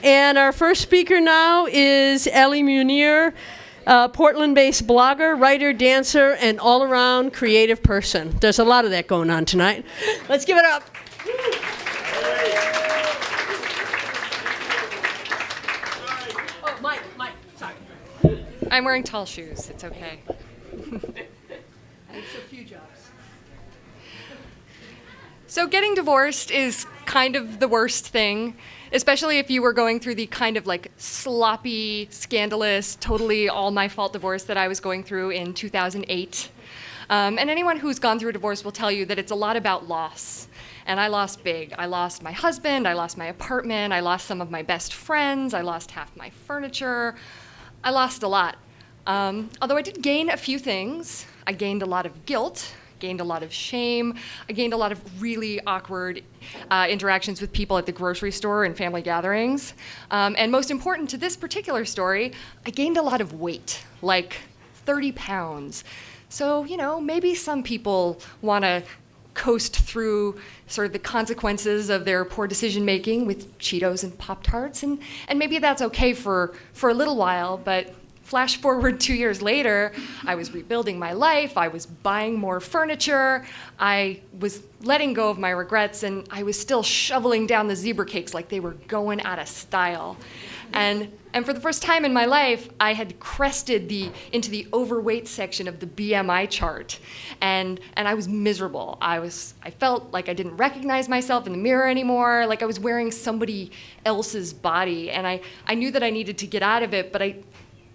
And our first speaker now is Allie Munir, Portland-based blogger, writer, dancer, and all-around creative person. There's a lot of that going on tonight. Let's give it up. Oh, Mike, sorry. I'm wearing tall shoes. It's okay. It's a few jobs. So getting divorced is kind of the worst thing, especially if you were going through the kind of like sloppy, scandalous, totally all my fault divorce that I was going through in 2008. And anyone who's gone through a divorce will tell you that it's a lot about loss. And I lost big. I lost my husband, I lost my apartment, I lost some of my best friends, I lost half my furniture. I lost a lot. Although I did gain a few things. I gained a lot of guilt, gained a lot of shame. I gained a lot of really awkward interactions with people at the grocery store and family gatherings. And most important to this particular story, I gained a lot of weight, like 30 pounds. So, you know, maybe some people want to coast through sort of the consequences of their poor decision making with Cheetos and Pop-Tarts, and maybe that's okay for a little while, but flash forward 2 years later, I was rebuilding my life, I was buying more furniture, I was letting go of my regrets, and I was still shoveling down the zebra cakes like they were going out of style. And for the first time in my life, I had crested into the overweight section of the BMI chart, and I was miserable. I felt like I didn't recognize myself in the mirror anymore, like I was wearing somebody else's body, and I knew that I needed to get out of it, but I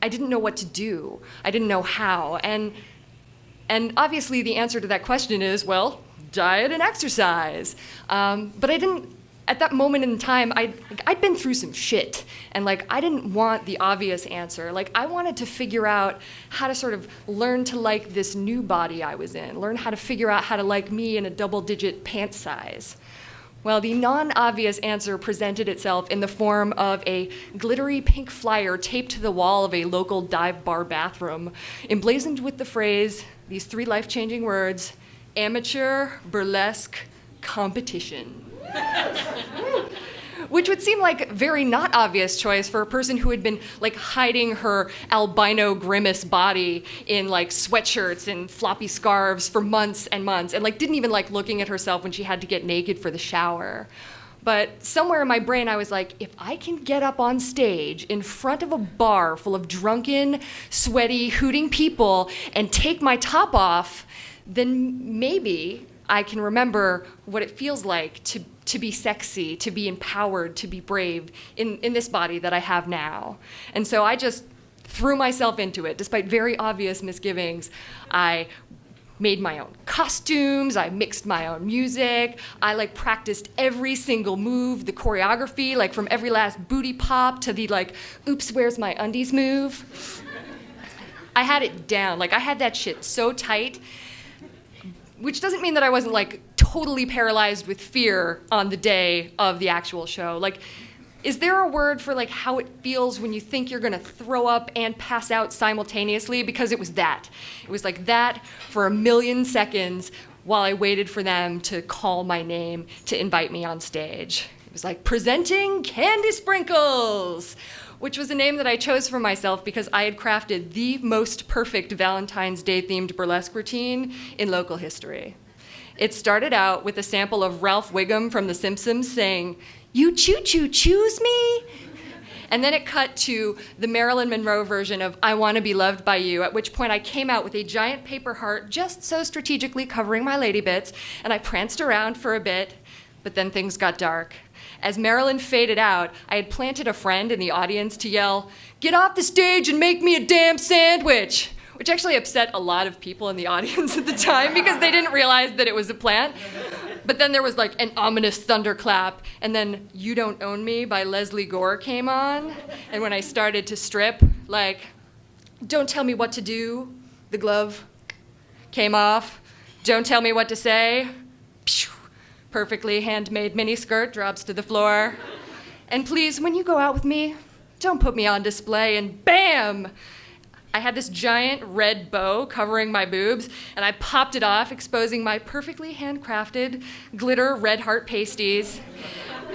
didn't know what to do. I didn't know how. And obviously the answer to that question is, well, diet and exercise. But I didn't, at that moment in time, I'd been through some shit. And like, I didn't want the obvious answer. Like, I wanted to figure out how to sort of learn to like this new body I was in, learn how to figure out how to like me in a double-digit pant size. Well, the non-obvious answer presented itself in the form of a glittery pink flyer taped to the wall of a local dive bar bathroom, emblazoned with the phrase, these three life-changing words, amateur burlesque competition. Which would seem like a very not obvious choice for a person who had been like hiding her albino grimace body in like sweatshirts and floppy scarves for months and months, and like didn't even like looking at herself when she had to get naked for the shower. But somewhere in my brain I was like, if I can get up on stage in front of a bar full of drunken, sweaty, hooting people and take my top off, then maybe I can remember what it feels like to be sexy, to be empowered, to be brave in this body that I have now. And so I just threw myself into it, despite very obvious misgivings. I made my own costumes, I mixed my own music, I like practiced every single move, the choreography, like from every last booty pop to the like, oops, where's my undies move. I had it down, like I had that shit so tight, which doesn't mean that I wasn't like totally paralyzed with fear on the day of the actual show. Like, is there a word for like how it feels when you think you're gonna throw up and pass out simultaneously? Because it was that. It was like that for a million seconds while I waited for them to call my name to invite me on stage. It was like presenting Candy Sprinkles, which was a name that I chose for myself because I had crafted the most perfect Valentine's Day themed burlesque routine in local history. It started out with a sample of Ralph Wiggum from The Simpsons saying, "You choo-choo choose me?" And then it cut to the Marilyn Monroe version of I Want to Be Loved by You, at which point I came out with a giant paper heart just so strategically covering my lady bits, and I pranced around for a bit, but then things got dark. As Marilyn faded out, I had planted a friend in the audience to yell, "Get off the stage and make me a damn sandwich," which actually upset a lot of people in the audience at the time because they didn't realize that it was a plant. But then there was like an ominous thunderclap, and then You Don't Own Me by Leslie Gore came on, and when I started to strip, like, "Don't tell me what to do," the glove came off. "Don't tell me what to say," phew, perfectly handmade miniskirt drops to the floor. "And please, when you go out with me, don't put me on display," and bam! I had this giant red bow covering my boobs, and I popped it off, exposing my perfectly handcrafted glitter red heart pasties.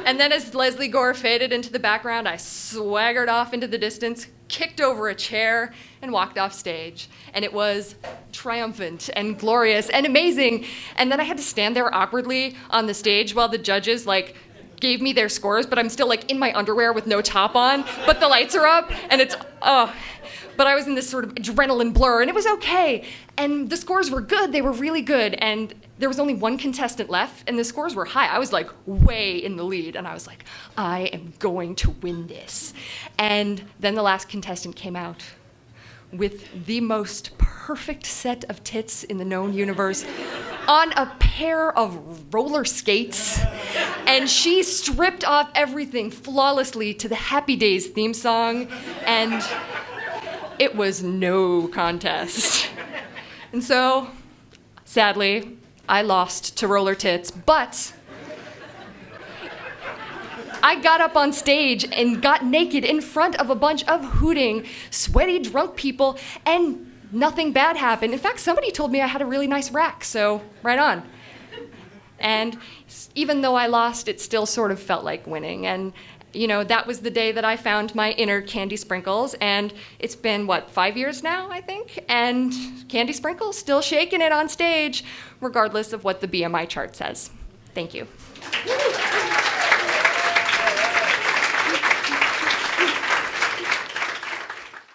And then as Leslie Gore faded into the background, I swaggered off into the distance, kicked over a chair, and walked off stage. And it was triumphant and glorious and amazing. And then I had to stand there awkwardly on the stage while the judges gave me their scores, but I'm still in my underwear with no top on, but the lights are up, and it's, but I was in this sort of adrenaline blur, and it was okay. And the scores were good, they were really good, and there was only one contestant left, and the scores were high. I was way in the lead, and I was like, I am going to win this. And then the last contestant came out with the most perfect set of tits in the known universe on a pair of roller skates. And she stripped off everything flawlessly to the Happy Days theme song, and it was no contest. And so, sadly, I lost to roller tits, but I got up on stage and got naked in front of a bunch of hooting, sweaty, drunk people, and nothing bad happened. In fact, somebody told me I had a really nice rack, so right on. And even though I lost, it still sort of felt like winning. And, that was the day that I found my inner Candy Sprinkles, and it's been, 5 years now, I think? And Candy Sprinkles still shaking it on stage, regardless of what the BMI chart says. Thank you.